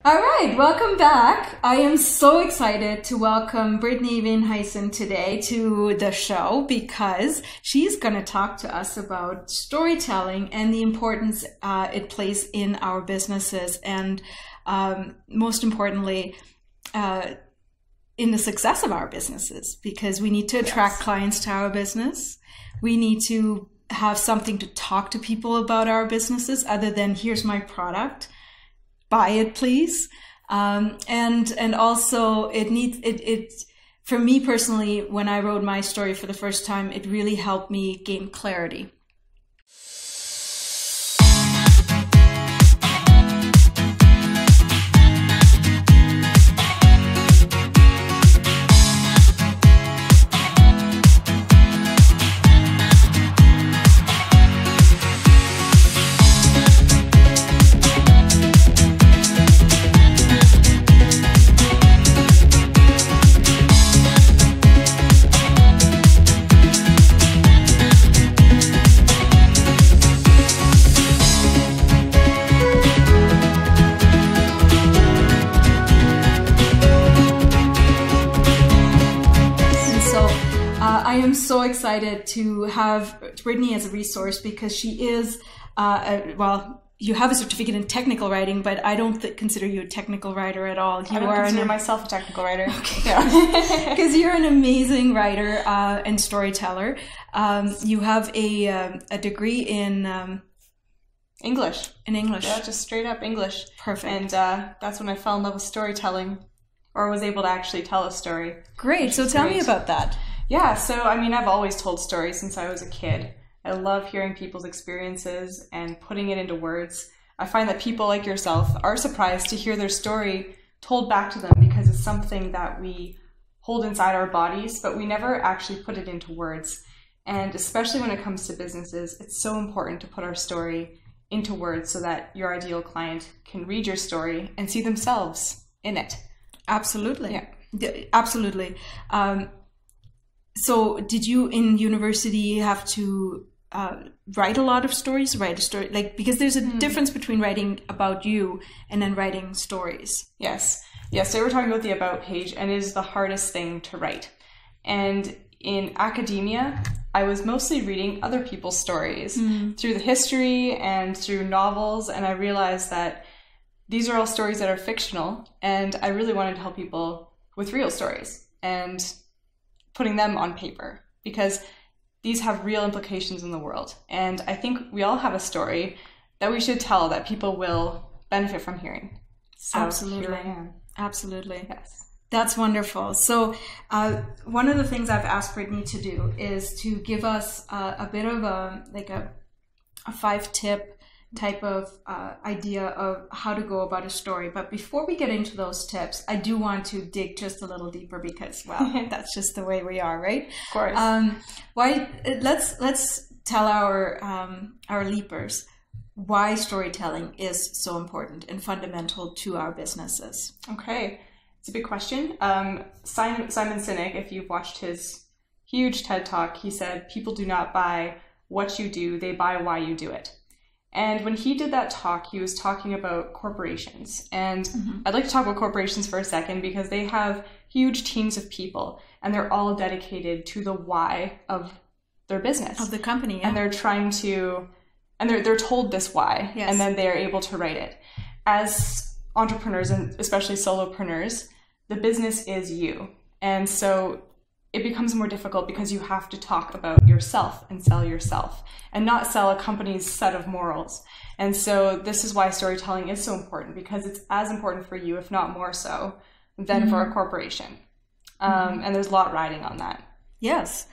All right, welcome back. I am so excited to welcome Brittany Veenhuysen today to the show because she's going to talk to us about storytelling and the importance it plays in our businesses and most importantly, in the success of our businesses, because we need to attract clients to our business. We need to have something to talk to people about our businesses other than here's my product. Buy it, please. And also it for me personally, when I wrote my story for the first time, it really helped me gain clarity. I am so excited to have Brittany as a resource because she is, well, you have a certificate in technical writing, but I don't consider you a technical writer at all. I don't consider myself a technical writer. Okay. Because you're an amazing writer and storyteller. You have a degree in English. In English. Yeah, just straight up English. Perfect. And that's when I fell in love with storytelling, or was able to actually tell a story. Great. So tell me about that. Yeah, so I mean, I've always told stories since I was a kid. I love hearing people's experiences and putting it into words. I find that people like yourself are surprised to hear their story told back to them because it's something that we hold inside our bodies, but we never actually put it into words. And especially when it comes to businesses, it's so important to put our story into words so that your ideal client can read your story and see themselves in it. Absolutely. Yeah. Absolutely. So did you in university have to write a lot of stories, write a story, like, because there's a difference between writing about you and then writing stories. Yes. Yes. So we're talking about the about page, and it is the hardest thing to write. And in academia, I was mostly reading other people's stories through the history and through novels. And I realized that these are all stories that are fictional. And I really wanted to help people with real stories and putting them on paper, because these have real implications in the world. And I think we all have a story that we should tell that people will benefit from hearing. So Absolutely. Here I am. Absolutely. Yes. That's wonderful. So one of the things I've asked Brittany to do is to give us a bit of a 5-tip type of idea of how to go about a story. But before we get into those tips, I do want to dig just a little deeper because, well, that's just the way we are, right? Of course. Let's tell our leapers why storytelling is so important and fundamental to our businesses. Okay. It's a big question. Simon Sinek, if you've watched his huge TED Talk, he said, people do not buy what you do, they buy why you do it. And when he did that talk, he was talking about corporations. And I'd like to talk about corporations for a second because they have huge teams of people and they're all dedicated to the why of their business. Of the company, yeah. And they're trying to, and they're told this why, yes. And then they're able to write it. As entrepreneurs, and especially solopreneurs, the business is you. And so it becomes more difficult because you have to talk about yourself and sell yourself and not sell a company's set of morals. And so this is why storytelling is so important, because it's as important for you, if not more so, than for a corporation. And there's a lot riding on that. Yes.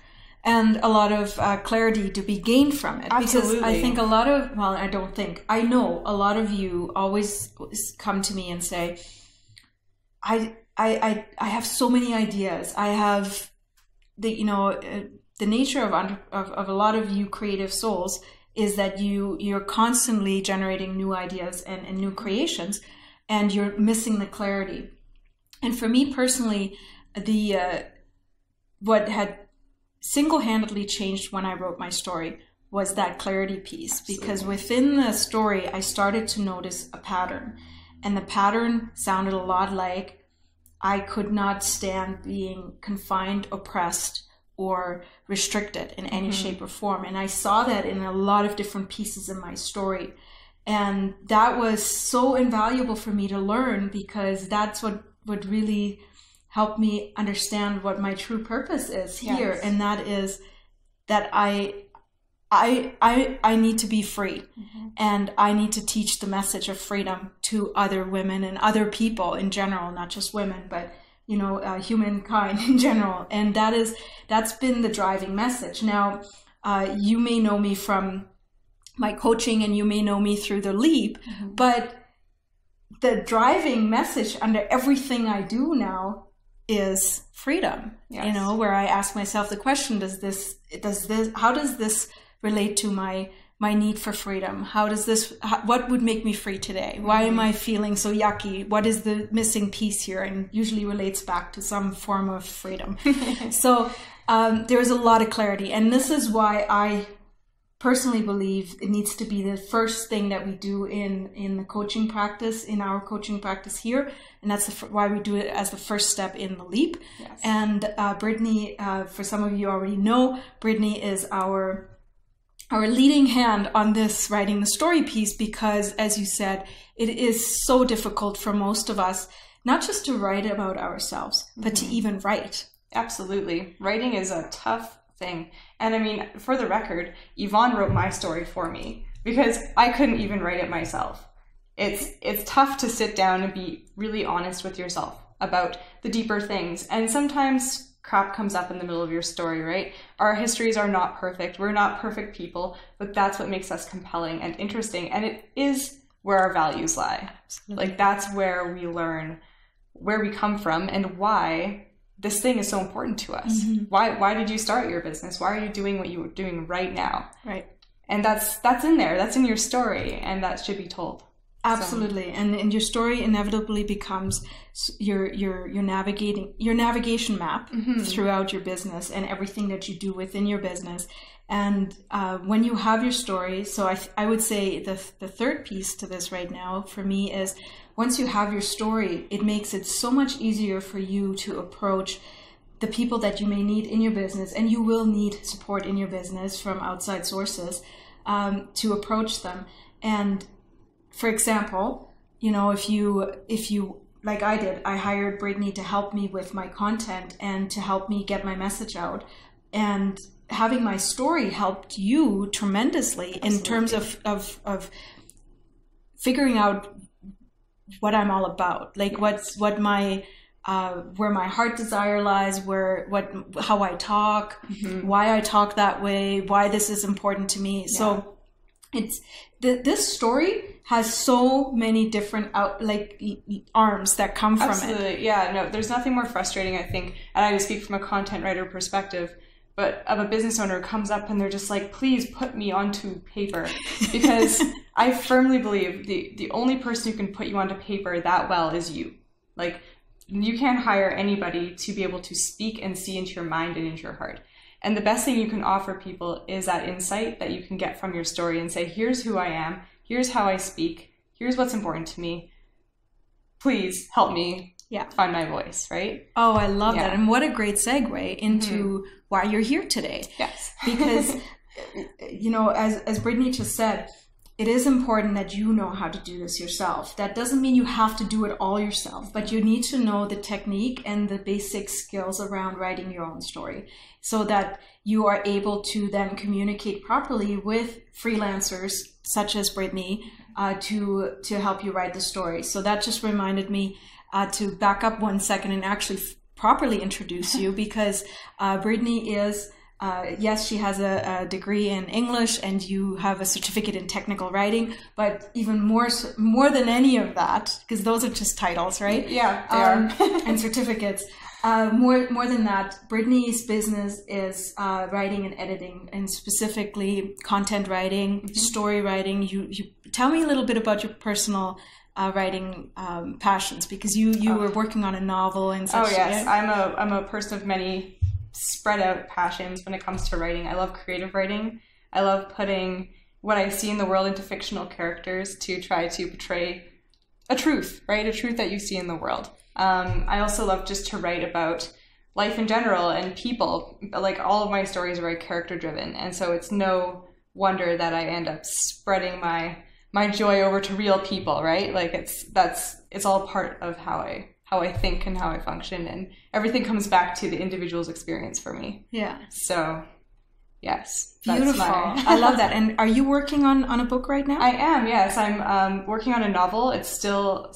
And a lot of clarity to be gained from it. Absolutely. Because I think I know a lot of you always come to me and say, I have so many ideas. I have the nature of a lot of you creative souls is that you're constantly generating new ideas and new creations, and you're missing the clarity. And for me personally, what had single-handedly changed when I wrote my story was that clarity piece. Absolutely. Because within the story, I started to notice a pattern. And the pattern sounded a lot like I could not stand being confined, oppressed, or restricted in any shape or form. And I saw that in a lot of different pieces in my story. And that was so invaluable for me to learn, because that's what would really help me understand what my true purpose is here. Yes. And that is that I need to be free, and I need to teach the message of freedom to other women and other people in general, not just women, but humankind in general. And that's been the driving message. Now, you may know me from my coaching, and you may know me through the Leap, but the driving message under everything I do now is freedom. Yes. Where I ask myself the question, how does this relate to my need for freedom? What would make me free today? Why am I feeling so yucky? What is the missing piece here? And usually relates back to some form of freedom. So there's a lot of clarity. And this is why I personally believe it needs to be the first thing that we do in the coaching practice, in our coaching practice here. And that's why we do it as the first step in the Leap. Yes. And Brittany, for some of you already know, Brittany is our leading hand on this writing the story piece, because, as you said, it is so difficult for most of us, not just to write about ourselves, but to even write. Absolutely. Writing is a tough thing. And I mean, for the record, Yvonne wrote my story for me, because I couldn't even write it myself. It's tough to sit down and be really honest with yourself about the deeper things. And sometimes crap comes up in the middle of your story, right? Our histories are not perfect. We're not perfect people, but that's what makes us compelling and interesting. And it is where our values lie. Absolutely. Like, that's where we learn where we come from and why this thing is so important to us. Why did you start your business? Why are you doing what you're doing right now? Right. And that's in there. That's in your story, and that should be told. Absolutely. So. And your story inevitably becomes your navigation map throughout your business and everything that you do within your business. And when you have your story, so I would say the third piece to this right now for me is, once you have your story, it makes it so much easier for you to approach the people that you may need in your business, and you will need support in your business from outside sources to approach them. And for example, if you like I did, I hired Brittany to help me with my content and to help me get my message out. And having my story helped you tremendously. Absolutely. In terms of figuring out what I'm all about, like yes. what my where my heart desire lies, how I talk, why I talk that way, why this is important to me. Yeah. So it's this story has so many different arms that come from it. Absolutely. Yeah, no, there's nothing more frustrating, I think, and I speak from a content writer perspective, but of a business owner comes up and they're just like, please put me onto paper, because I firmly believe the only person who can put you onto paper that well is you. Like, you can't hire anybody to be able to speak and see into your mind and into your heart. And the best thing you can offer people is that insight that you can get from your story and say, here's who I am, here's how I speak, here's what's important to me. Please help me find my voice, right? Oh, I love that. And what a great segue into why you're here today. Yes. Because, as Brittany just said, it is important that you know how to do this yourself. That doesn't mean you have to do it all yourself, but you need to know the technique and the basic skills around writing your own story, so that you are able to then communicate properly with freelancers such as Brittany to help you write the story. So that just reminded me to back up 1 second and actually properly introduce you, because Brittany is... yes, she has a degree in English, and you have a certificate in technical writing, but even more than any of that, because those are just titles, right? Yeah, they are. And certificates. More than that, Brittany's business is writing and editing, and specifically content writing, story writing. You tell me a little bit about your personal writing passions, because you were working on a novel and such. Oh yes, yeah? I'm a person of many spread out passions when it comes to writing. I love creative writing. I love putting what I see in the world into fictional characters to try to portray a truth, right? A truth that you see in the world. I also love just to write about life in general and people. Like all of my stories are very character driven. And so it's no wonder that I end up spreading my joy over to real people, right? Like it's all part of how I think and how I function, and everything comes back to the individual's experience for me. Yeah. So yes. Beautiful. I love that. And are you working on a book right now? I am, yes. I'm working on a novel. It's still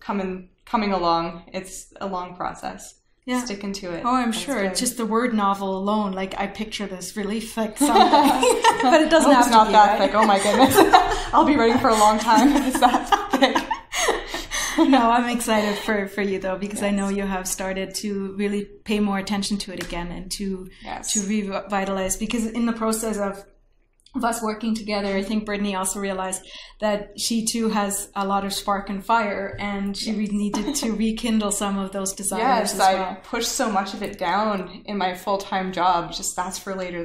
coming along. It's a long process. Yeah. Sticking to it. Oh, I'm sure. It's just the word novel alone. Like I picture this really thick something. But it doesn't have to be. It's not that thick. Oh my goodness. I'll be writing for a long time if it's that thick. No, I'm excited for you though, because I know you have started to really pay more attention to it again and to revitalize, because in the process of us working together, I think Brittany also realized that she too has a lot of spark and fire, and she really needed to rekindle some of those desires as well. I pushed so much of it down in my full-time job. Just that's for later.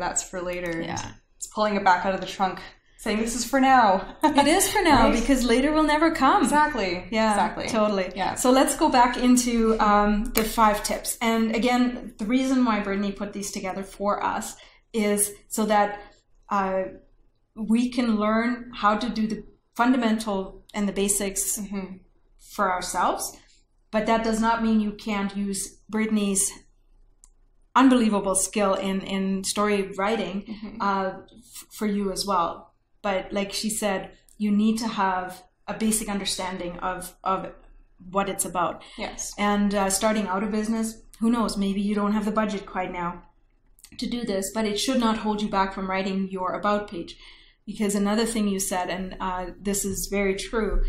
Yeah. It's pulling it back out of the trunk, saying this is for now. It is for now, right? Because later will never come. Exactly. Yeah, exactly. Totally. Yeah. So let's go back into the 5 tips. And again, the reason why Brittany put these together for us is so that we can learn how to do the fundamental and the basics for ourselves. But that does not mean you can't use Brittany's unbelievable skill in story writing for you as well. But like she said, you need to have a basic understanding of what it's about. Yes. And starting out a business, who knows, maybe you don't have the budget quite now to do this, but it should not hold you back from writing your about page. Because another thing you said, and this is very true,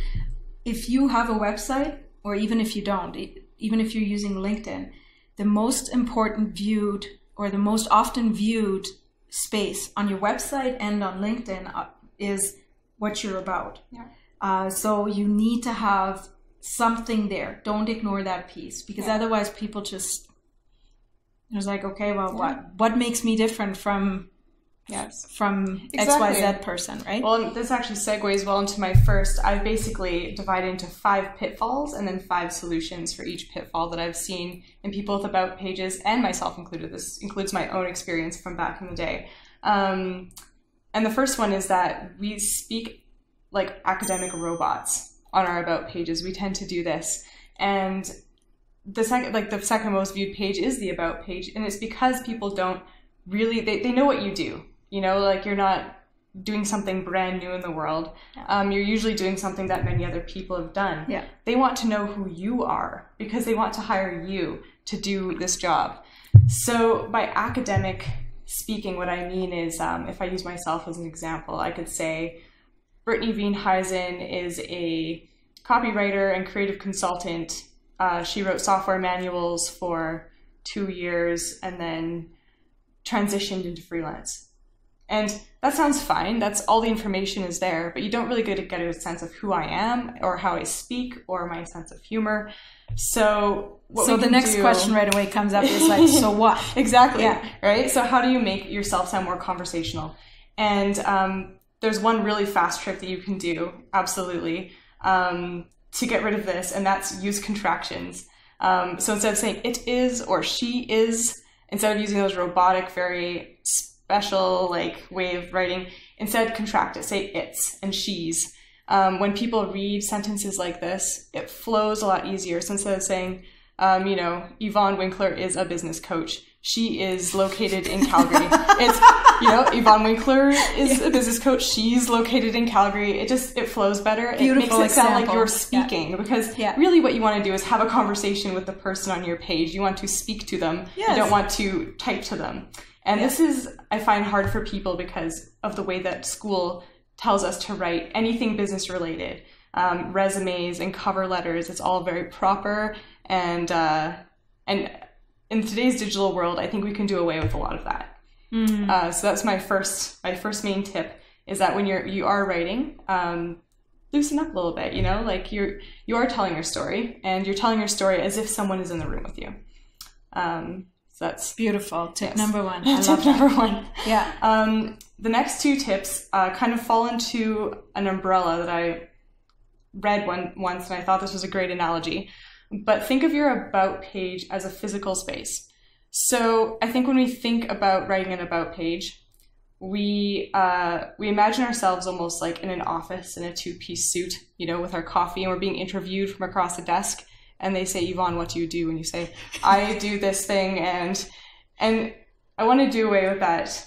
if you have a website, or even if you don't, even if you're using LinkedIn, the most important viewed or the most often viewed space on your website and on LinkedIn is what you're about. Yeah. So you need to have something there. Don't ignore that piece, because otherwise people just, it's like, okay, well, what makes me different from XYZ person, right? Well, this actually segues well into my first. I basically divided into 5 pitfalls and then 5 solutions for each pitfall that I've seen in people with about pages, and myself included. This includes my own experience from back in the day. And the first one is that we speak like academic robots on our about pages. We tend to do this. And the second most viewed page is the about page. And it's because people don't really, they know what you do. You know, like you're not doing something brand new in the world. You're usually doing something that many other people have done. Yeah. They want to know who you are because they want to hire you to do this job. So by academic speaking, what I mean is, if I use myself as an example, I could say Brittany Veenhuysen is a copywriter and creative consultant. She wrote software manuals for 2 years and then transitioned into freelance. And that sounds fine. That's all the information is there, but you don't really get a sense of who I am or how I speak or my sense of humor. So the next question right away comes up is like, so what? Exactly. Yeah. Right. So how do you make yourself sound more conversational? And there's one really fast trick that you can do, absolutely, to get rid of this, and that's use contractions. So instead of saying it is or she is, instead of using those robotic, very special way of writing, instead contract it, say it's and she's. When people read sentences like this, it flows a lot easier. So instead of saying, Yvonne Winkler is a business coach, she is located in Calgary. It's, Yvonne Winkler is a business coach, she's located in Calgary. It flows better. Beautiful. It makes it sound like you're speaking, because really what you want to do is have a conversation with the person on your page. You want to speak to them. Yes. You don't want to type to them. And this is, I find, hard for people because of the way that school tells us to write anything business related. Resumes and cover letters, it's all very proper. And in today's digital world, I think we can do away with a lot of that. So that's my first main tip, is that when you are writing, loosen up a little bit, you are telling your story, and you're telling your story as if someone is in the room with you. So that's beautiful. Tip number 1. I love Tip number 1. Yeah. The next 2 tips kind of fall into an umbrella that read one once, and I thought this was a great analogy. But think of your about page as a physical space. So I think when we think about writing an about page, we imagine ourselves almost like in an office in a two-piece suit, you know, with our coffee, and we're being interviewed from across a desk, and they say, Yvonne, what do you do? And you say, I do this thing, and I want to do away with that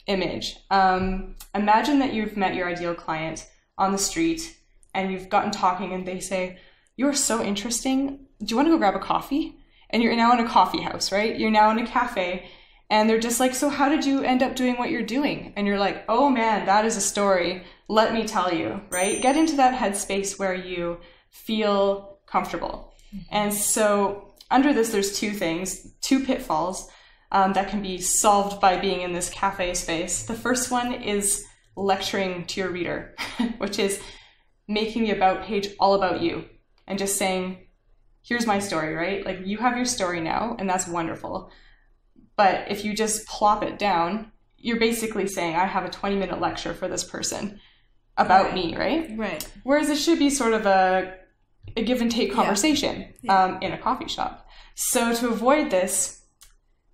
image. Imagine that you've met your ideal client on the street, and you've gotten talking, and they say, you're so interesting. Do you want to go grab a coffee? And you're now in a coffee house, right? You're now in a cafe. And they're just like, so how did you end up doing what you're doing? And you're like, oh man, that is a story. Let me tell you, right? Get into that headspace where you feel comfortable. And so under this, there's two pitfalls that can be solved by being in this cafe space. The first one is lecturing to your reader, which is making the about page all about you and just saying, here's my story, right? Like, you have your story now, and that's wonderful. But if you just plop it down, you're basically saying, I have a 20-minute lecture for this person about me, right? Right. Whereas it should be sort of a give and take conversation in a coffee shop. So to avoid this,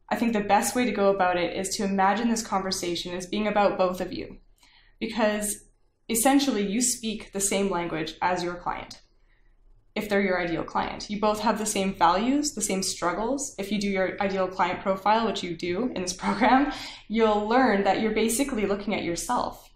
I think the best way to go about it is to imagine this conversation as being about both of you. Because essentially you speak the same language as your client. If they're your ideal client, you both have the same values, the same struggles. If you do your ideal client profile, which you do in this program, you'll learn that you're basically looking at yourself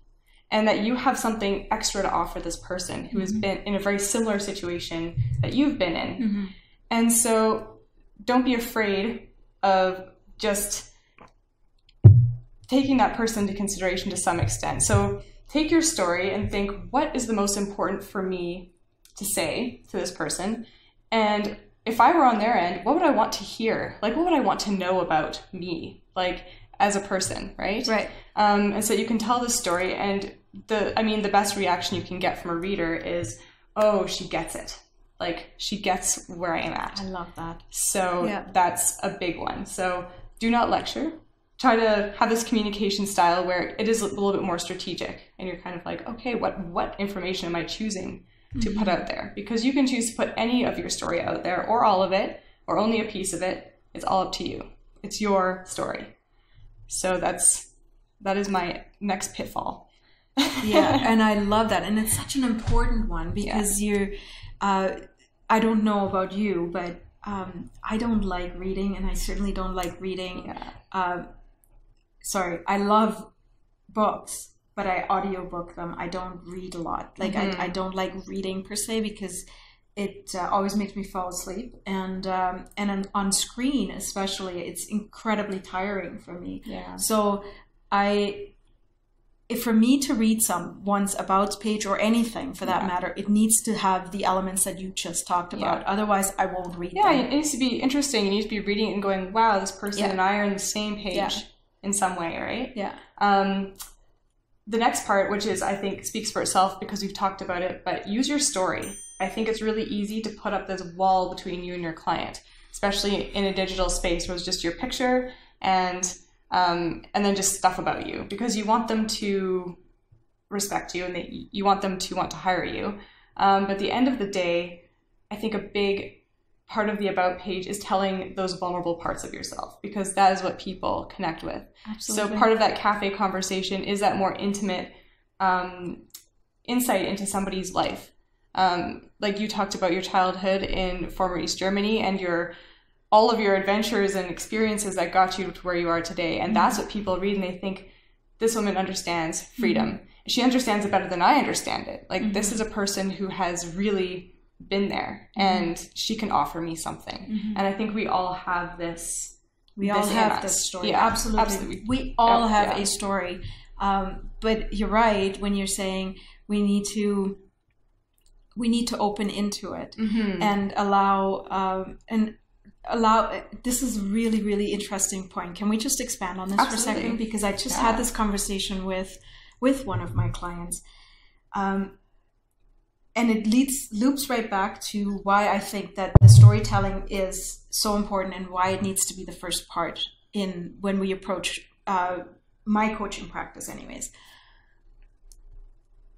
and that you have something extra to offer this person who has been in a very similar situation that you've been in. And so don't be afraid of just taking that person into consideration to some extent. So take your story and think, what is the most important for me to say to this person? And if I were on their end, what would I want to hear? Like, what would I want to know about me, like, as a person, right? Right. And so you can tell the story, and the best reaction you can get from a reader is, oh, she gets it. Like, she gets where I am at. I love that. So that's a big one. So do not lecture. Try to have this communication style where it is a little bit more strategic, and you're kind of like, okay, what information am I choosing to put out there? Because you can choose to put any of your story out there, or all of it, or only a piece of it. It's all up to you. It's your story. So that is my next pitfall. And I love that. And it's such an important one because I don't know about you, but I don't like reading, and I certainly don't like reading. I love books, but I audiobook them. I don't read a lot. Like I don't like reading per se because it always makes me fall asleep. And on screen especially, it's incredibly tiring for me. Yeah. So if for me to read someone's about page or anything for that matter, it needs to have the elements that you just talked about. Otherwise, I won't read them. Yeah, it needs to be interesting. You need to be reading it and going, wow, this person and I are on the same page in some way, right? Yeah. The next part, which is, I think, speaks for itself because we've talked about it, but use your story. I think it's really easy to put up this wall between you and your client, especially in a digital space where it's just your picture and then just stuff about you, because you want them to respect you and you want them to want to hire you. But at the end of the day, I think a big part of the about page is telling those vulnerable parts of yourself, because that is what people connect with. Absolutely. So part of that cafe conversation is that more intimate insight into somebody's life. Like you talked about your childhood in former East Germany and all of your adventures and experiences that got you to where you are today. And that's what people read, and they think, this woman understands freedom. She understands it better than I understand it. Like, this is a person who has really been there, and she can offer me something. And I think we all have this. We all have this story. Yeah, absolutely. We all have a story. But you're right when you're saying we need to open into it and allow this is a really, really interesting point. Can we just expand on this for a second? Because I just had this conversation with one of my clients. And it loops right back to why I think that the storytelling is so important and why it needs to be the first part when we approach my coaching practice anyways.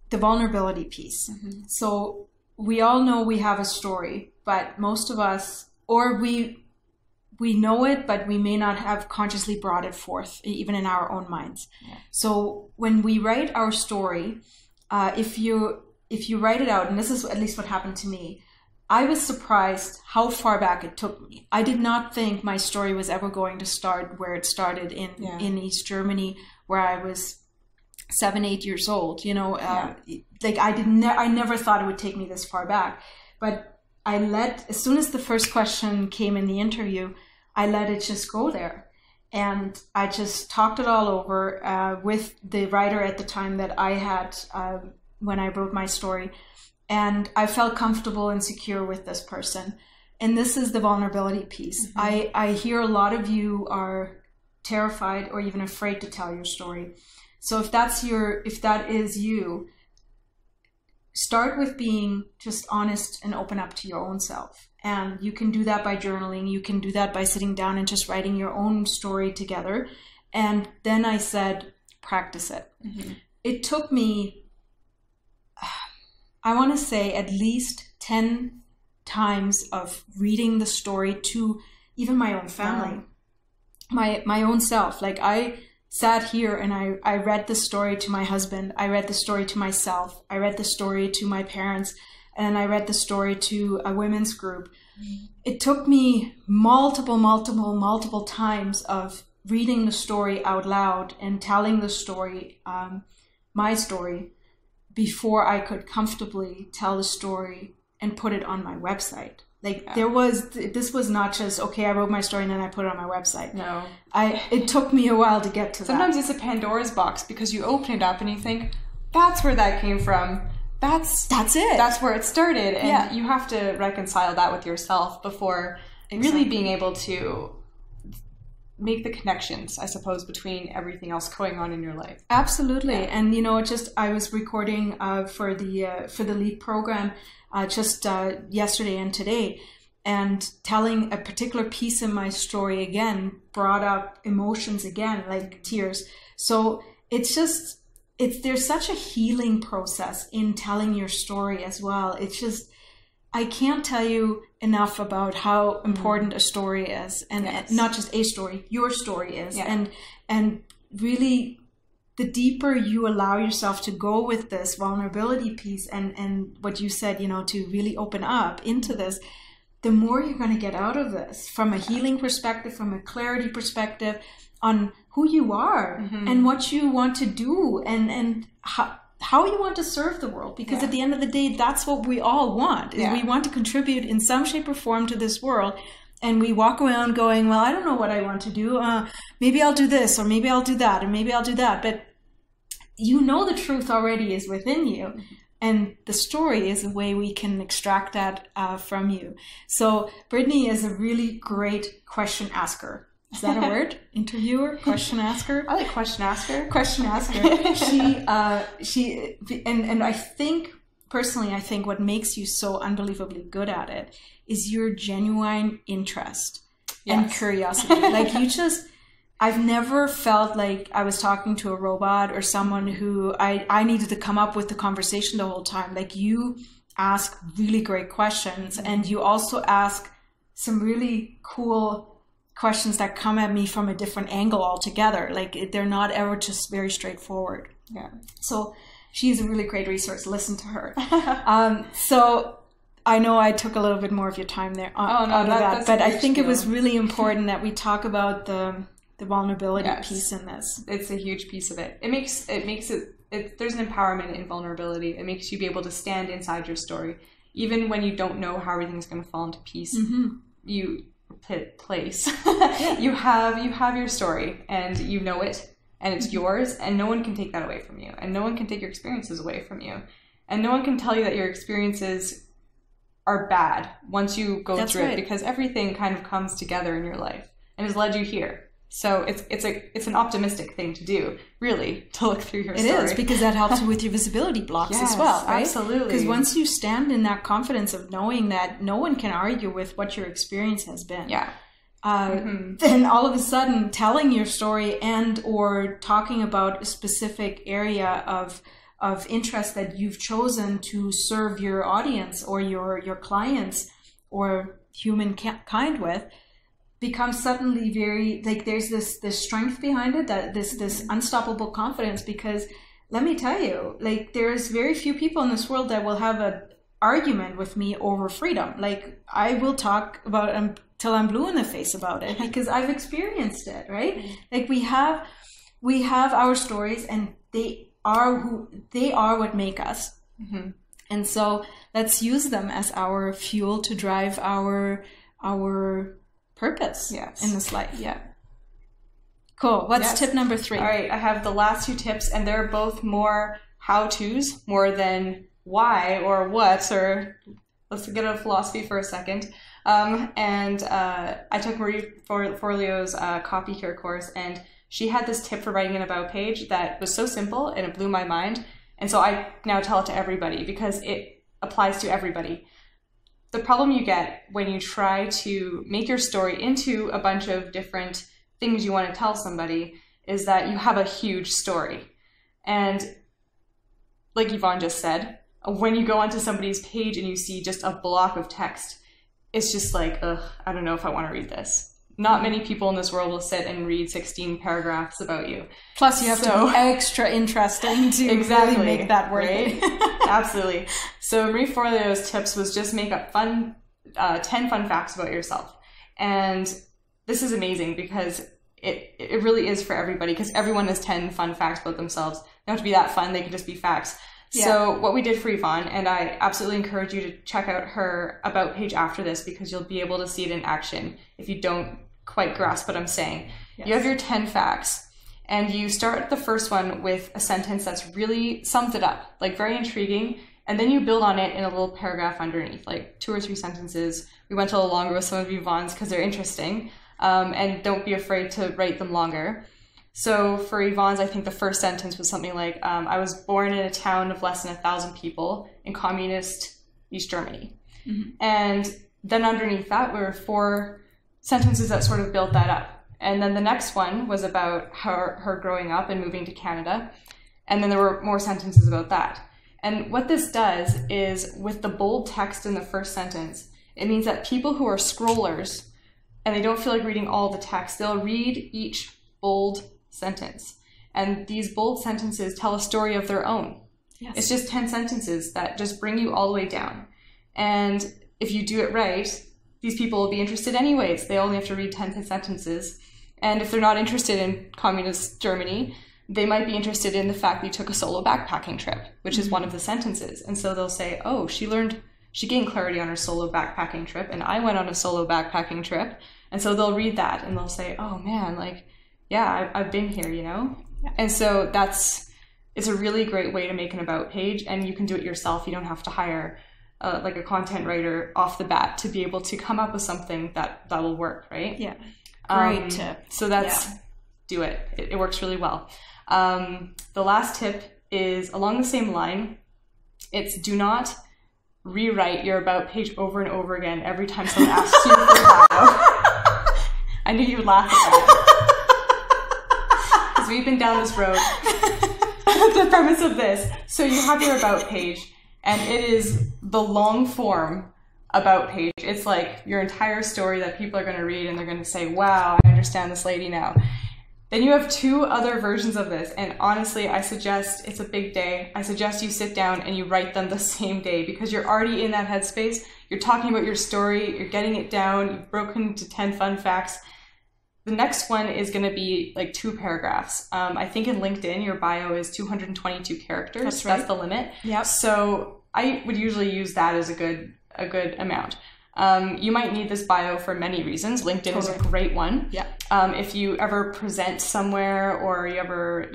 The vulnerability piece. So we all know we have a story, but most of us, or we know it, but we may not have consciously brought it forth, even in our own minds. Yeah. So when we write our story, if you write it out, and this is at least what happened to me, I was surprised how far back it took me. I did not think my story was ever going to start where it started in East Germany, where I was 7-8 years old. Like I never thought it would take me this far back, but as soon as the first question came in the interview, I let it just go there. And I just talked it all over with the writer at the time that I had when I wrote my story. And I felt comfortable and secure with this person. And this is the vulnerability piece. Mm-hmm. I hear a lot of you are terrified or even afraid to tell your story. So if that is you, start with being just honest and open up to your own self. And you can do that by journaling. You can do that by sitting down and just writing your own story together. And then I said, practice it. Mm-hmm. It took me, I want to say, at least 10 times of reading the story to even my own family, my own self. Like I sat here and I read the story to my husband. I read the story to myself. I read the story to my parents. And I read the story to a women's group. Mm-hmm. It took me multiple times of reading the story out loud and telling the story, my story, before I could comfortably tell the story and put it on my website. Like this was not just, okay, I wrote my story and then I put it on my website. No. It took me a while to get to Sometimes it's a Pandora's box because you open it up and you think, that's where that came from. That's it. That's where it started. And you have to reconcile that with yourself before really being able to make the connections, I suppose, between everything else going on in your life. Absolutely. Yeah. And I was recording for the LEAP program yesterday and today, and telling a particular piece in my story again brought up emotions again, like tears. So there's such a healing process in telling your story as well. It's just, I can't tell you enough about how important a story is, and not just a story, your story is. Yeah. And really, the deeper you allow yourself to go with this vulnerability piece and what you said, to really open up into this, the more you're going to get out of this from a healing perspective, from a clarity perspective, on who you are and what you want to do and how you want to serve the world. Because at the end of the day, that's what we all want. Is we want to contribute in some shape or form to this world. And we walk around going, well, I don't know what I want to do. Maybe I'll do this, or maybe I'll do that, or maybe I'll do that. But the truth already is within you. And the story is a way we can extract that from you. So Brittany is a really great question asker. Is that a word? Interviewer? Question asker? I like question asker. Question asker. And I think, personally, what makes you so unbelievably good at it is your genuine interest and curiosity. Like I've never felt like I was talking to a robot or someone who I needed to come up with the conversation the whole time. Like, you ask really great questions, and you also ask some really cool questions that come at me from a different angle altogether. Like, they're not ever just very straightforward. Yeah. So she's a really great resource. Listen to her. So I know I took a little bit more of your time there out of that, but I think it was really important that we talk about the vulnerability piece in this. It's a huge piece of it. It makes it there's an empowerment in vulnerability. It makes you be able to stand inside your story, even when you don't know how everything's going to fall into piece. You you have your story, and you know it, and it's yours, and no one can take that away from you, and no one can take your experiences away from you, and no one can tell you that your experiences are bad once you go through it, because everything kind of comes together in your life and has led you here. So it's an optimistic thing to do, really, to look through your story. It is, because that helps you with your visibility blocks as well, right? Absolutely. Because once you stand in that confidence of knowing that no one can argue with what your experience has been, then all of a sudden telling your story and or talking about a specific area of of interest that you've chosen to serve your audience or your clients or humankind with becomes suddenly very, like, there's this strength behind it, that this unstoppable confidence. Because let me tell you, like, there's very few people in this world that will have an argument with me over freedom. Like, I will talk about till I'm blue in the face about it because I've experienced it, right? Like, we have our stories, and they are what make us. Mm-hmm. And so let's use them as our fuel to drive our purpose in this life. Yeah. Cool. What's tip number 3? All right. I have the last 2 tips, and they're both more how-tos more than why or what, or let's get out of philosophy for a second. I took Marie Forleo's Copy Cure course, and she had this tip for writing an about page that was so simple and it blew my mind. And so I now tell it to everybody because it applies to everybody. The problem you get when you try to make your story into a bunch of different things you want to tell somebody is that you have a huge story. And like Yvonne just said, when you go onto somebody's page and you see just a block of text, it's just like, ugh, I don't know if I want to read this. Not many people in this world will sit and read 16 paragraphs about you. Plus, you have to be extra interesting to really make that worth it. Absolutely. So Marie Forleo's tips was just make up 10 fun facts about yourself. And this is amazing because it really is for everybody, because everyone has 10 fun facts about themselves. They don't have to be that fun. They can just be facts. Yeah. So what we did for Yvonne, and I absolutely encourage you to check out her about page after this because you'll be able to see it in action if you don't quite grasp what I'm saying. Yes. You have your 10 facts, and you start the first one with a sentence that's really sums it up, like very intriguing, and then you build on it in a little paragraph underneath, like 2 or 3 sentences. We went a little longer with some of Yvonne's because they're interesting, and don't be afraid to write them longer. So for Yvonne's, I think the first sentence was something like, I was born in a town of less than 1,000 people in communist East Germany. Mm-hmm. And then underneath that were 4 sentences that sort of built that up. And then the next one was about her growing up and moving to Canada. And then there were more sentences about that. And what this does is, with the bold text in the first sentence, it means that people who are scrollers and they don't feel like reading all the text, they'll read each bold sentence. And these bold sentences tell a story of their own. Yes. It's just 10 sentences that just bring you all the way down. And if you do it right, these people will be interested anyways. They only have to read 10 sentences. And if they're not interested in communist Germany, they might be interested in the fact that you took a solo backpacking trip, which is one of the sentences. And so they'll say, oh, she gained clarity on her solo backpacking trip, and I went on a solo backpacking trip. And so they'll read that and they'll say, oh man, like, yeah, I've been here, you know? Yeah. And so it's a really great way to make an about page, and you can do it yourself. You don't have to hire like a content writer off the bat to be able to come up with something that will work, right? Yeah. Great tip. So do it. It works really well. The last tip is along the same line. It's do not rewrite your about page over and over again every time someone asks you for bio. I knew you would laugh at that. Because we've been down this road. The premise of this. So you have your about page, and it is the long form about page. It's like your entire story that people are going to read, and they're going to say, wow, I understand this lady now. Then you have 2 other versions of this, and honestly, I suggest, it's a big day, I suggest you sit down and you write them the same day, because you're already in that headspace. You're talking about your story, you're getting it down, you've broken into 10 fun facts. The next one is going to be like 2 paragraphs. I think in LinkedIn, your bio is 222 characters. That's right. That's the limit. Yep. So I would usually use that as a good amount. You might need this bio for many reasons. LinkedIn is a great one. Yeah. If you ever present somewhere, or you ever,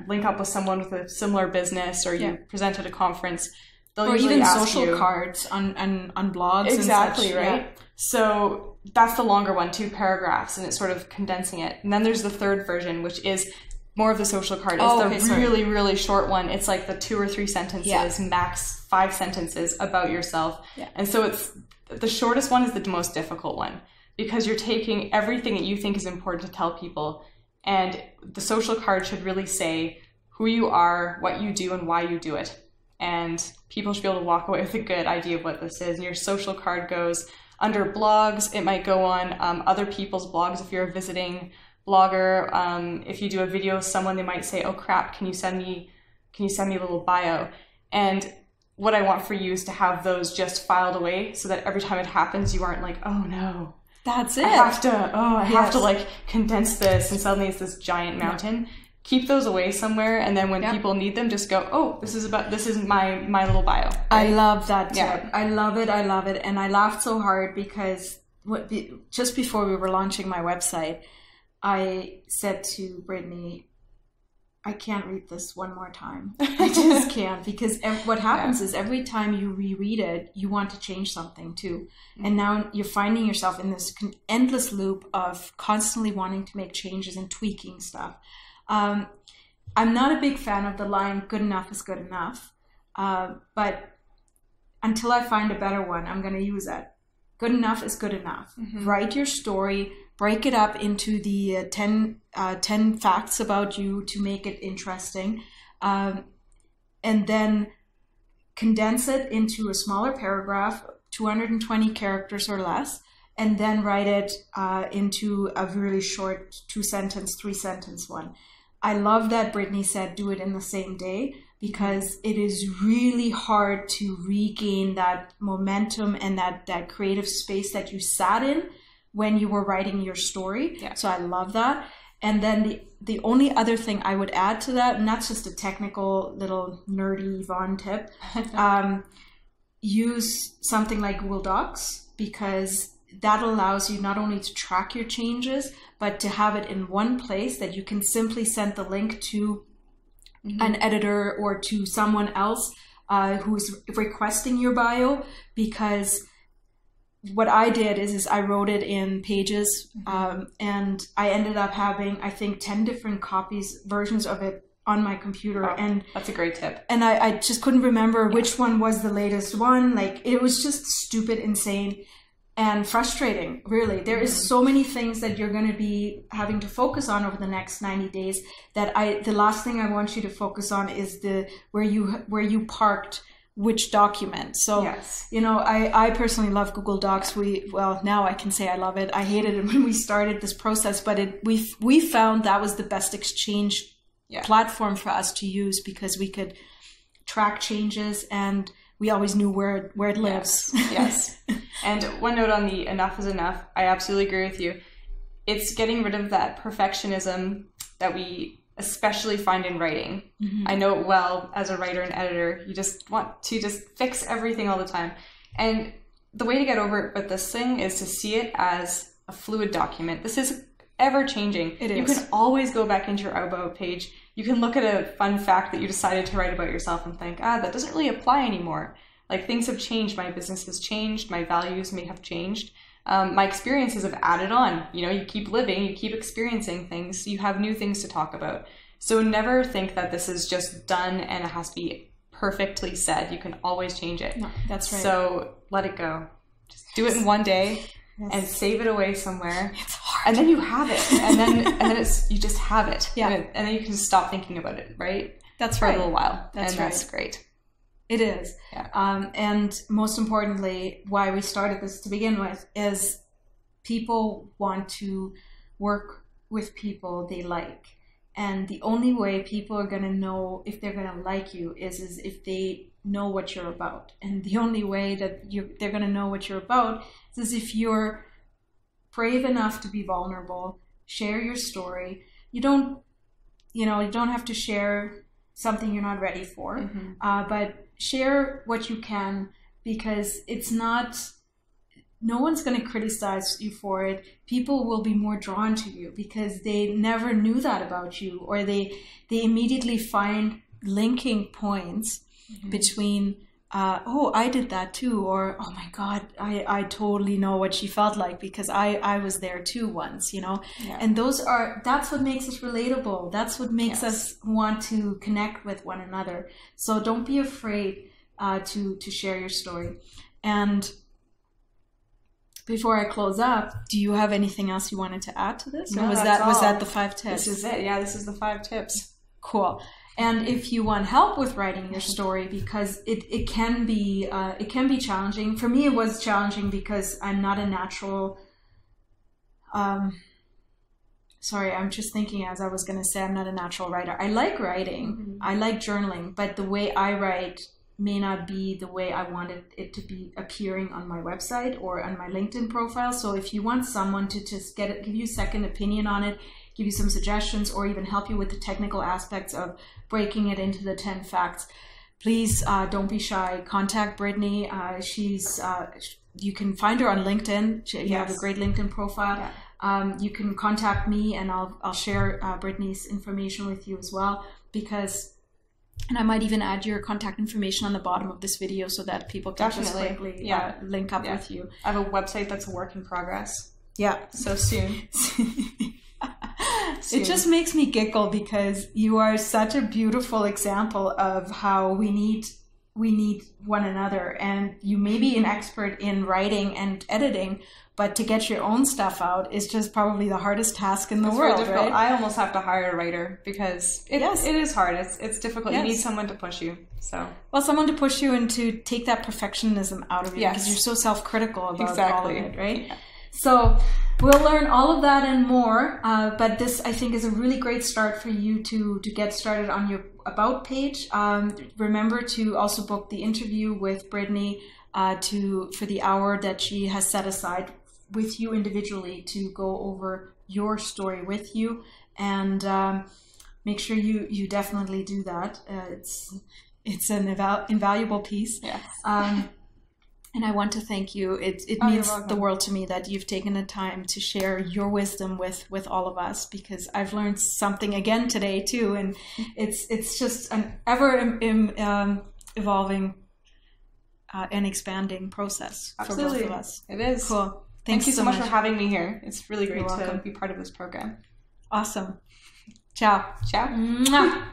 link up with someone with a similar business, or you present at a conference, they'll usually ask you. Or even social cards on blogs. Exactly, and such. Right? Yeah. So that's the longer one, 2 paragraphs, and it's sort of condensing it. And then there's the third version, which is more of the social card. It's really, really short one. It's like the 2 or 3 sentences, max 5 sentences about yourself. Yeah. And so the shortest one is the most difficult one, because you're taking everything that you think is important to tell people. And the social card should really say who you are, what you do, and why you do it. And people should be able to walk away with a good idea of what this is. And your social card goes under blogs. It might go on other people's blogs if you're a visiting blogger. If you do a video with someone, they might say, oh crap, can you send me a little bio? And what I want for you is to have those just filed away so that every time it happens, you aren't like, oh no, that's it. I have to like condense this, and suddenly it's this giant mountain. Yeah. Keep those away somewhere, and then when people need them, just go, oh, this is my little bio. Right? I love that tip. Yeah. I love it. And I laughed so hard because just before we were launching my website, I said to Brittany, I can't read this one more time. I just can't, because what happens is every time you reread it, you want to change something too. And now you're finding yourself in this endless loop of constantly wanting to make changes and tweaking stuff. I'm not a big fan of the line, good enough is good enough. But until I find a better one, I'm going to use it. Good enough is good enough. Mm-hmm. Write your story, break it up into the 10 facts about you to make it interesting. And then condense it into a smaller paragraph, 220 characters or less. And then write it into a really short 2-sentence, 3-sentence one. I love that Brittany said do it in the same day, because it is really hard to regain that momentum and that creative space that you sat in when you were writing your story. Yeah. So I love that. And then the only other thing I would add to that, and that's just a technical little nerdy Yvonne tip, use something like Google Docs, because that allows you not only to track your changes, but to have it in one place that you can simply send the link to an editor or to someone else who's requesting your bio. Because what I did is I wrote it in Pages, and I ended up having, I think, 10 different versions of it on my computer. Wow, and that's a great tip. And I just couldn't remember which one was the latest one. Like, it was just stupid, insane, and frustrating, really. There is so many things that you're going to be having to focus on over the next 90 days that the last thing I want you to focus on is where you parked which document. So, yes. I personally love Google Docs. Now I can say I love it. I hated it when we started this process, but we found that was the best exchange platform for us to use, because we could track changes and we always knew where it lives. Yes. And one note on the enough is enough. I absolutely agree with you. It's getting rid of that perfectionism that we especially find in writing. Mm-hmm. I know it well as a writer and editor. You just want to just fix everything all the time. And the way to get over it with this thing is to see it as a fluid document. This is ever changing. It is. You can always go back into your about page. You can look at a fun fact that you decided to write about yourself and think, that doesn't really apply anymore. Like, things have changed. My business has changed. My values may have changed. My experiences have added on. You keep living, you keep experiencing things. You have new things to talk about. So never think that this is just done and it has to be perfectly said. You can always change it. No, that's right. So let it go. Just do it in one day. Yes. And save it away somewhere. It's hard. And then you have it. And then you just have it. Yeah. And then you can stop thinking about it, right? That's for right. a little while. That's great. It is. Yeah. And most importantly, why we started this to begin with is people want to work with people they like. And the only way people are going to know if they're going to like you is if they know what you're about. And the only way that they're going to know what you're about is if you're brave enough to be vulnerable, share your story. You don't have to share something you're not ready for, but share what you can, because no one's going to criticize you for it. People will be more drawn to you because they never knew that about you, or they immediately find linking points between, I did that too, or, oh my God, I totally know what she felt like because I was there too once, Yeah. And that's what makes us relatable. That's what makes us want to connect with one another. So don't be afraid to share your story. And before I close up, do you have anything else you wanted to add to this? No, or was that the 5 tips? This is it. Yeah, this is the 5 tips. Cool. And if you want help with writing your story, because it can be challenging. For me, it was challenging because I'm not a natural. Sorry, I'm just thinking as I was going to say, I'm not a natural writer. I like writing, I like journaling, but the way I write may not be the way I wanted it to be appearing on my website or on my LinkedIn profile. So if you want someone to just give you a second opinion on it, give you some suggestions, or even help you with the technical aspects of breaking it into the 10 facts, please don't be shy. Contact Brittany. You can find her on LinkedIn. You have a great LinkedIn profile. Yeah. You can contact me, and I'll share Brittany's information with you as well, and I might even add your contact information on the bottom of this video so that people can just quickly link up with you. I have a website that's a work in progress. Yeah. So soon. It just makes me giggle because you are such a beautiful example of how we need one another, and you may be an expert in writing and editing, but to get your own stuff out is just probably the hardest task in the world, right? I almost have to hire a writer because it is hard. It's difficult. Yes. You need someone to push you. Someone to push you and to take that perfectionism out of you, because you're so self-critical about all of it, right? Yeah. So we'll learn all of that and more, but this, I think, is a really great start for you to get started on your About page. Remember to also book the interview with Brittany for the hour that she has set aside with you individually to go over your story with you, and make sure you definitely do that. It's an invaluable piece. Yes. And I want to thank you. It means the world to me that you've taken the time to share your wisdom with all of us, because I've learned something again today too, and it's just an ever evolving and expanding process for both of us. It is. Cool. Thank you so much for having me here. It's really great to be part of this program. Awesome. Ciao. Ciao. Mwah.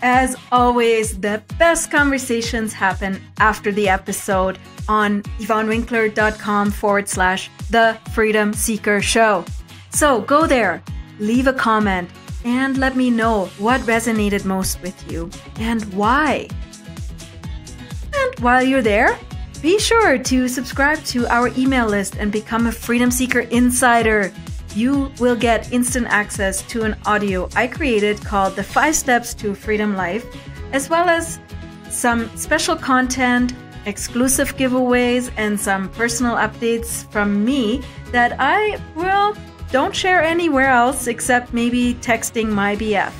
As always, the best conversations happen after the episode on yvonnewinkler.com/The Freedom Seeker Show. So go there, leave a comment, and let me know what resonated most with you and why. And while you're there, be sure to subscribe to our email list and become a Freedom Seeker Insider. You will get instant access to an audio I created called The 5 Steps to a Freedom Life, as well as some special content, exclusive giveaways, and some personal updates from me that don't share anywhere else except maybe texting my BF.